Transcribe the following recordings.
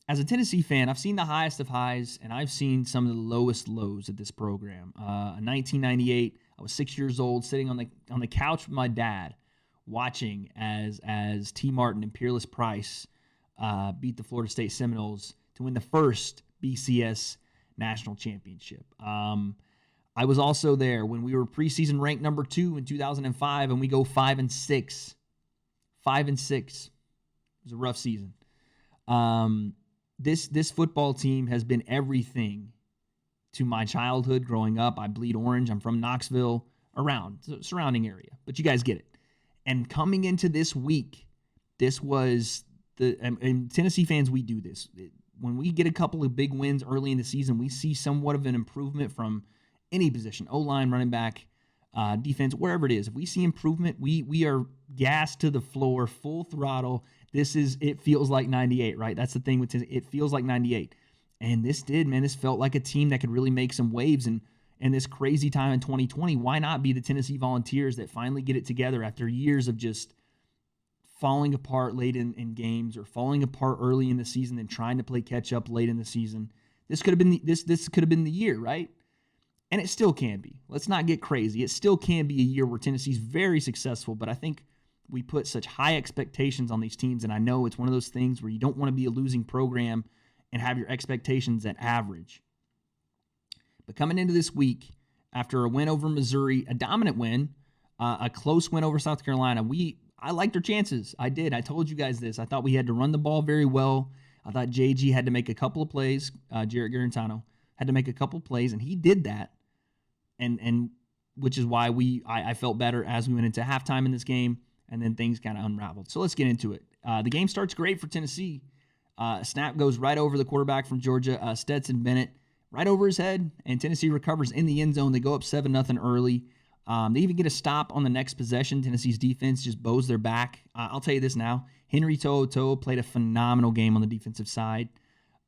as a Tennessee fan, I've seen the highest of highs and I've seen some of the lowest lows at this program. In 1998, I was 6 years old, sitting on the couch with my dad, watching as T. Martin and Peerless Price beat the Florida State Seminoles to win the first BCS national championship. I was also there when we were preseason ranked number 2 in 2005, and we go 5-6. 5-6. It was a rough season. This football team has been everything to my childhood growing up. I bleed orange. I'm from Knoxville, around the surrounding area, but you guys get it. And coming into this week, this was and Tennessee fans, we do this. When we get a couple of big wins early in the season, we see somewhat of an improvement from any position, O-line, running back, defense, wherever it is. If we see improvement, we are gassed to the floor, full throttle. It feels like 98, right? That's the thing with Tennessee. It feels like 98. And this felt like a team that could really make some waves. And this crazy time in 2020, why not be the Tennessee Volunteers that finally get it together after years of just falling apart late in games or falling apart early in the season and trying to play catch up late in the season? This could have been this could have been the year, right? And it still can be. Let's not get crazy. It still can be a year where Tennessee's very successful, but I think we put such high expectations on these teams, and I know it's one of those things where you don't want to be a losing program and have your expectations at average. But coming into this week, after a win over Missouri, a dominant win, a close win over South Carolina, I liked our chances. I did. I told you guys this. I thought we had to run the ball very well. I thought JG had to make a couple of plays, Jarrett Garantano had to make a couple of plays, and he did that. And which is why I felt better as we went into halftime in this game, and then things kind of unraveled. So let's get into it. The game starts great for Tennessee. Snap goes right over the quarterback from Georgia, Stetson Bennett, right over his head, and Tennessee recovers in the end zone. They go up 7-0 early. They even get a stop on the next possession. Tennessee's defense just bows their back. I'll tell you this now. Henry To'oTo'o played a phenomenal game on the defensive side.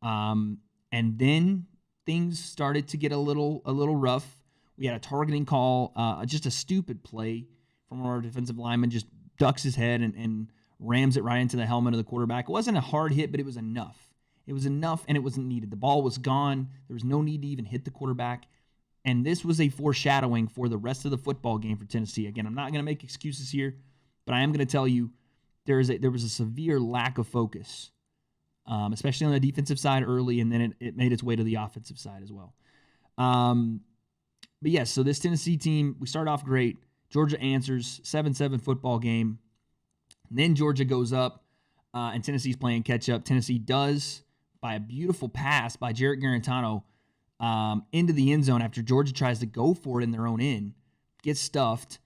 And then things started to get a little rough. We had a targeting call, just a stupid play from our defensive lineman, just ducks his head and rams it right into the helmet of the quarterback. It wasn't a hard hit, but it was enough. It was enough, and it wasn't needed. The ball was gone. There was no need to even hit the quarterback. And this was a foreshadowing for the rest of the football game for Tennessee. Again, I'm not going to make excuses here, but I am going to tell you there was a severe lack of focus, especially on the defensive side early, and then it made its way to the offensive side as well. But yes, so this Tennessee team, we start off great. Georgia answers, 7-7 football game. And then Georgia goes up, and Tennessee's playing catch-up. Tennessee does, by a beautiful pass by Jarrett Garantano, into the end zone after Georgia tries to go for it in their own end, gets stuffed.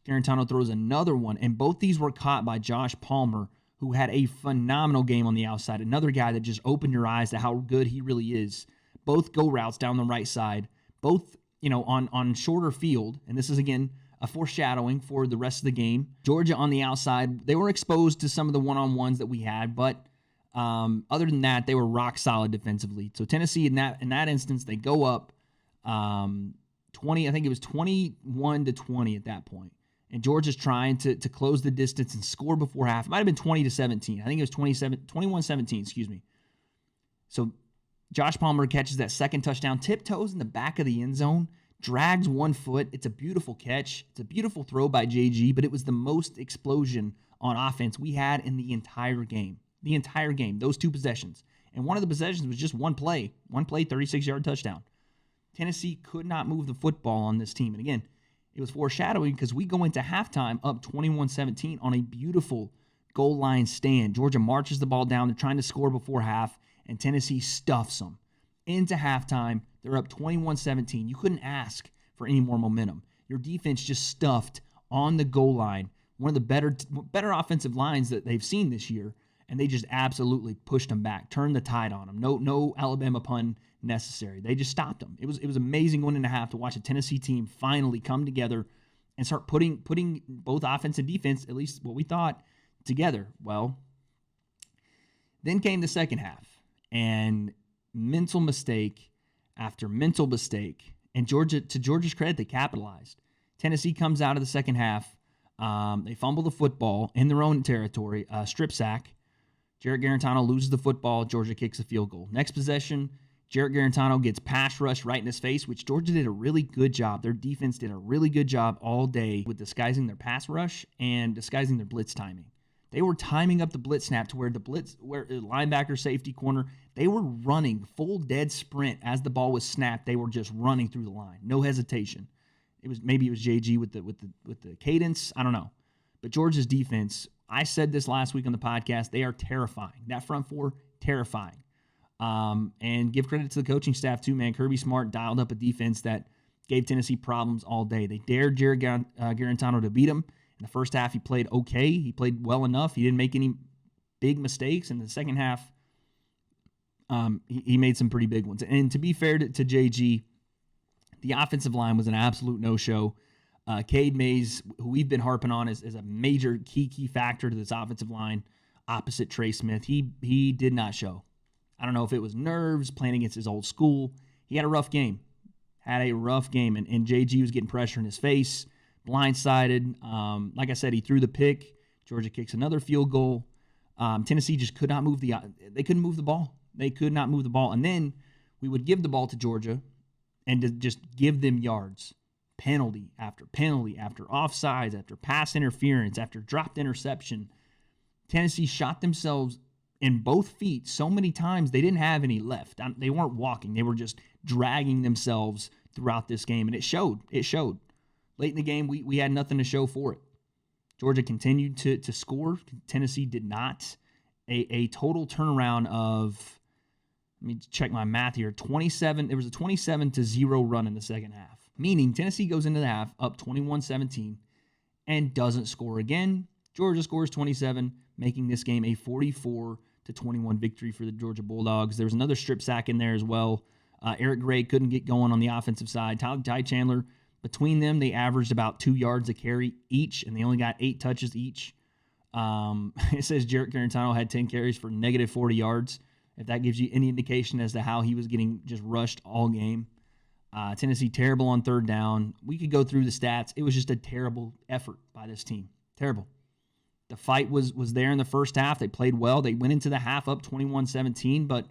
Garantano throws another one, and both these were caught by Josh Palmer, who had a phenomenal game on the outside. Another guy that just opened your eyes to how good he really is. Both go routes down the right side, both on shorter field, and this is, again, a foreshadowing for the rest of the game. Georgia on the outside, they were exposed to some of the one-on-ones that we had, but other than that, they were rock solid defensively. So Tennessee, in that instance, they go up 20. I think it was 21-20 at that point, and Georgia's trying to close the distance and score before half. It might have been 20-17. I think it was 21-17. Excuse me. So Josh Palmer catches that second touchdown, tiptoes in the back of the end zone, drags 1 foot. It's a beautiful catch. It's a beautiful throw by JG, but it was the most explosion on offense we had in the entire game. The entire game, those two possessions. And one of the possessions was just one play, 36-yard touchdown. Tennessee could not move the football on this team. And again, it was foreshadowing because we go into halftime up 21-17 on a beautiful goal line stand. Georgia marches the ball down. They're trying to score before half, and Tennessee stuffs them. Into halftime, they're up 21-17. You couldn't ask for any more momentum. Your defense just stuffed on the goal line, one of the better offensive lines that they've seen this year, and they just absolutely pushed them back, turned the tide on them. No Alabama pun necessary. They just stopped them. It was amazing 1.5 to watch a Tennessee team finally come together and start putting both offense and defense, at least what we thought, together. Well, then came the second half, and mental mistake after mental mistake. And to Georgia's credit, they capitalized. Tennessee comes out of the second half. They fumble the football in their own territory, strip sack. Jarrett Garantano loses the football. Georgia kicks a field goal. Next possession, Jarrett Garantano gets pass rush right in his face, which Georgia did a really good job. Their defense did a really good job all day with disguising their pass rush and disguising their blitz timing. They were timing up the blitz snap to where linebacker, safety, corner, they were running full dead sprint as the ball was snapped. They were just running through the line, no hesitation. Maybe it was JG with the cadence. I don't know, but Georgia's defense. I said this last week on the podcast. They are terrifying. That front four, terrifying. And give credit to the coaching staff too, man. Kirby Smart dialed up a defense that gave Tennessee problems all day. They dared Jarrett Garantano to beat him. In the first half, he played okay. He played well enough. He didn't make any big mistakes. In the second half, he made some pretty big ones. And to be fair to JG, the offensive line was an absolute no-show. Cade Mays, who we've been harping on as a major key factor to this offensive line, opposite Trey Smith, he did not show. I don't know if it was nerves, playing against his old school. He had a rough game. And JG was getting pressure in his face, blindsided. Like I said, he threw the pick. Georgia kicks another field goal. Tennessee just could not move they couldn't move the ball. They could not move the ball. And then we would give the ball to Georgia and to just give them yards. Penalty after offsides, after pass interference, after dropped interception. Tennessee shot themselves in both feet so many times they didn't have any left. They weren't walking. They were just dragging themselves throughout this game, and it showed. It showed. Late in the game, we had nothing to show for it. Georgia continued to score. Tennessee did not. A total turnaround of, let me check my math here, 27. There was a 27-0 run in the second half, meaning Tennessee goes into the half up 21-17 and doesn't score again. Georgia scores 27, making this game a 44-21 victory for the Georgia Bulldogs. There was another strip sack in there as well. Eric Gray couldn't get going on the offensive side. Ty Chandler, between them, they averaged about 2 yards a carry each, and they only got 8 touches each. It says Jarrett Garantano had 10 carries for negative 40 yards. If that gives you any indication as to how he was getting just rushed all game. Tennessee terrible on third down. We could go through the stats. It was just a terrible effort by this team. Terrible. The fight was there in the first half. They played well. They went into the half up 21-17, but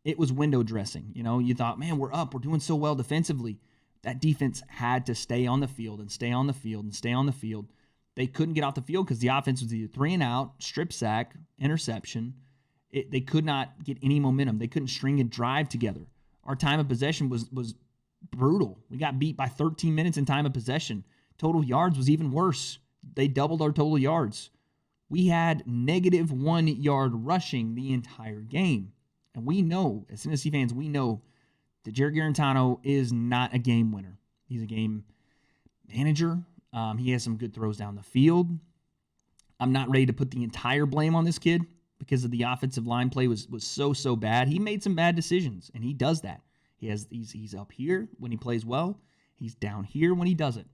it was window dressing. You know, you thought, man, we're up. We're doing so well defensively. That defense had to stay on the field and stay on the field and stay on the field. They couldn't get off the field because the offense was either 3 and out, strip sack, interception. They could not get any momentum. They couldn't string a drive together. Our time of possession was brutal. We got beat by 13 minutes in time of possession. Total yards was even worse. They doubled our total yards. We had negative 1 yard rushing the entire game. And we know, as Tennessee fans, we know that Jarrett Garantano is not a game winner. He's a game manager. He has some good throws down the field. I'm not ready to put the entire blame on this kid because of the offensive line play was so bad. He made some bad decisions, and he does that. He's up here when he plays well. He's down here when he doesn't.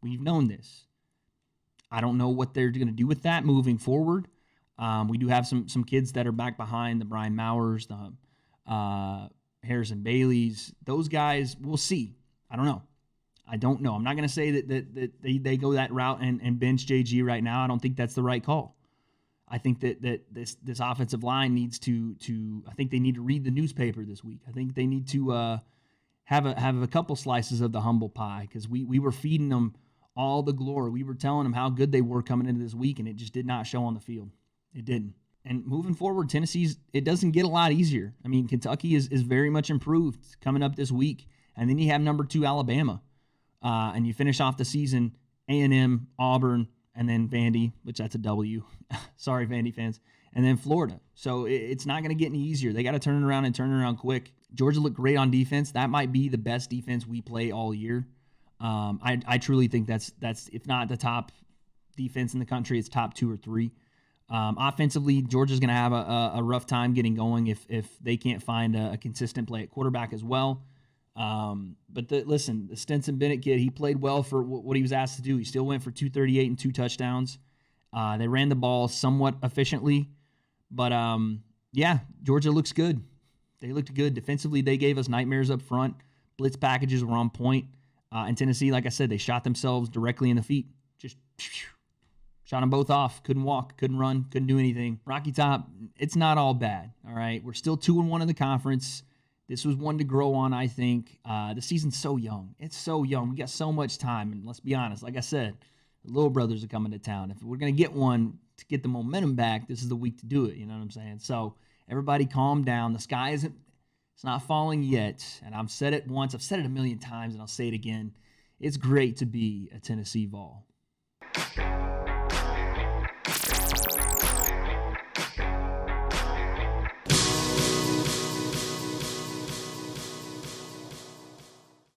We've known this. I don't know what they're going to do with that moving forward. We do have some kids that are back behind, the Brian Mowers, the Harrison Baileys. Those guys, we'll see. I don't know. I'm not going to say that they go that route and bench JG right now. I don't think that's the right call. I think that this offensive line needs to I think they need to read the newspaper this week. I think they need to have a couple slices of the humble pie because we were feeding them all the glory. We were telling them how good they were coming into this week, and it just did not show on the field. It didn't. And moving forward, it doesn't get a lot easier. I mean, Kentucky is very much improved coming up this week, and then you have number 2 Alabama, and you finish off the season A&M, Auburn, and then Vandy, which that's a W. Sorry, Vandy fans. And then Florida. So it's not going to get any easier. They got to turn it around quick. Georgia looked great on defense. That might be the best defense we play all year. I truly think that's if not the top defense in the country, it's top 2 or 3. Offensively, Georgia's going to have a rough time getting going if they can't find a consistent play at quarterback as well. But the Stetson Bennett kid, he played well for what he was asked to do. He still went for 238 and 2 touchdowns. They ran the ball somewhat efficiently, but Georgia looks good. They looked good defensively. They gave us nightmares up front. Blitz packages were on point. And Tennessee, like I said, they shot themselves directly in the feet. Just Shot them both off. Couldn't walk, couldn't run, couldn't do anything. Rocky Top, it's not all bad, all right? We're still 2-1 in the conference. This was one to grow on, I think. The season's so young. It's so young. We got so much time. And let's be honest, like I said, the little brothers are coming to town. If we're going to get one to get the momentum back, this is the week to do it. You know what I'm saying? So everybody calm down. The sky it's not falling yet. And I've said it once. I've said it a million times, and I'll say it again. It's great to be a Tennessee Vol.